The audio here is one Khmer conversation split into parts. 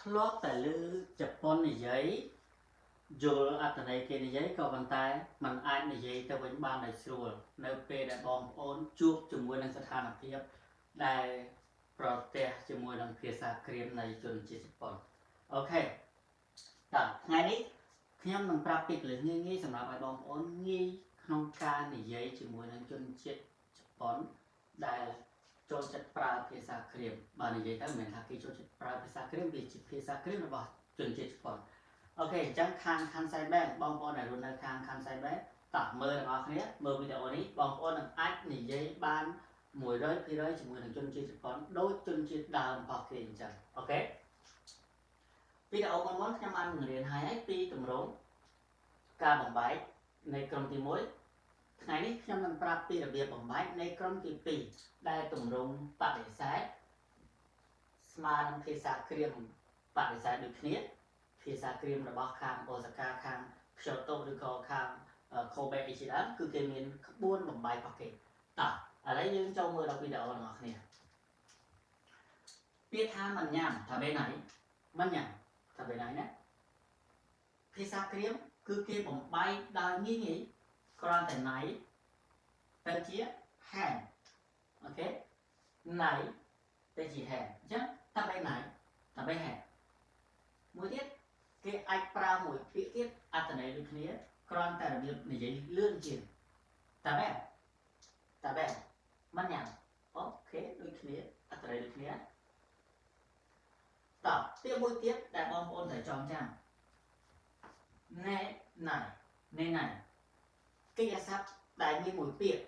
ធ្លាប់តែលើជប៉ុននិយាយយល់អត្ថន័យគេនិយាយក៏ប៉ុន្តែมันអាចនិយាយទៅវិញបានដោយស្រួលនៅពេលដែលបងប្អូនជួបជាមួយនឹងស្ថានភាពដែលប្រទះជាមួយនឹងភាសាក្រៀមនៃជនជាតិជប៉ុនអូខេតើថ្ងៃនេះខ្ញុំនឹងប្រាប់ពីកលិះងាយៗសម្រាប់ឲ្យបងប្អូនងាយក្នុងការនិយាយជាមួយនឹងជនជាតិជប៉ុនដែលចូលចិត្តប្រើភាសាក្រៀមបើនិយាយទៅមិនមែនថាគេចូលចិត្តប្រើភាសាក្រៀមវាជាភាសាក្រៀមរបស់ជនជាតិជប៉ុនអូខេអញ្ចឹងខាងខាន់សៃបែងបងប្អូនដែលរស់នៅខាងខាន់សៃបែងតើមើលទាំងអស់គ្នាមើលវីដេអូនេះបងប្អូននឹងអាចនិយាយបាន100%ជាមួយនឹងជនជាតិជប៉ុនដូចជនជាតិដើមរបស់គេអញ្ចឹងអូខេវីដេអូមុនខ្ញុំបានបង្រៀនឲ្យពីទម្រង់ការបំបែកនៃក្រុមទី1ថ្ងៃនេះខ្ញុំនឹងប្រាប់ពីរបៀបបំបែកនៃក្រុមទី2ដែលទម្រង់បដិសេធស្មើនឹងភាសាក្រៀមបដិសេធដូចគ្នាភាសាក្រៀមរបស់ខាងអូសាកាខាងខ្យូតូឬក៏ខាងខូបេអីជាដើមគឺគេមានក្បួនបំបែករបស់គេតោះឥឡូវយើងចូលមើលដល់វីដេអូទាំងអស់គ្នាពាក្យថាមិនញ៉ាំថាបែណៃមិនញ៉ាំថាបែណៃណាភាសាក្រៀមគឺគេបំបែកដោយងាយៗគ្រាន់តែណៃទៅជាហែនអូខេណៃទៅជាហែនអញ្ចឹងថាបែណៃថាបែហែនមួយទៀតគេអាចប្រើមួយពាក្យទៀតអត្ថន័យដូចគ្នាគ្រាន់តែរបៀបនិយាយលឿនជាងតាបែមិនញ៉ាំអូខេដូចគ្នាអត្ថន័យដូចគ្នាតោះពាក្យមួយទៀតដែលបងប្អូនត្រូវចងចាំណែណៃកិច្ចសព្ទដែលមានមួយពាក្យ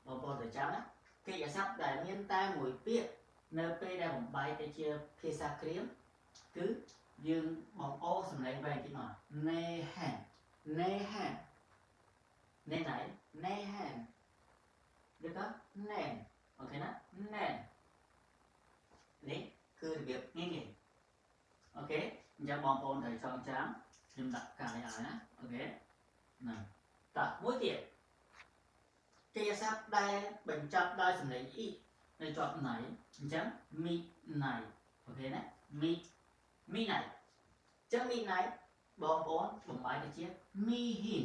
បងប្អូនត្រូវចាំណាកិច្ចសព្ទដែលមានតែមួយពាក្យនៅពេលដែលបំបែកទៅជាភាសាក្រៀមគឺយើងបងអូសំឡេងវែងតិចមកណេហានណេណៃណេហានឬក៏ណែនអូខេណាណែននេះគឺរបៀបងាយៗអូខេអញ្ចឹងបងប្អូនត្រូវចងចាំខ្ញុំដាក់កាយឲ្យណាអូខេណាតោះមួយទៀតកិច្ចសព្ទដែលបញ្ចប់ដោយសំឡេងអ៊ីនៅជាប់ណៃអញ្ចឹងមីណៃអូខេណាមីណៃចឹងមីណៃបងប្អូនបំបែកទៅជាមីហ៊ីន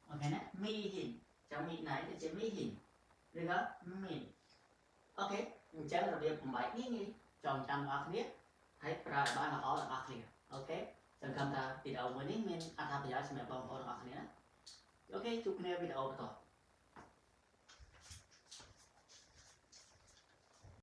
អូខេណាមីហ៊ីនចឹងមីណៃទៅជាមីហ៊ីនឬក៏មីអូខេអញ្ចឹងរបៀបបំបែកនេះចងចាំបងប្អូនហើយប្រើឲ្យបានល្អទាំងអស់គ្នាអូខេសង្ឃឹមថាវីដេអូមួយនេះមានអត្ថប្រយោជន៍សម្រាប់បងប្អូនទាំងអស់គ្នាអូខេជួបគ្នាវីដេអូបន្ត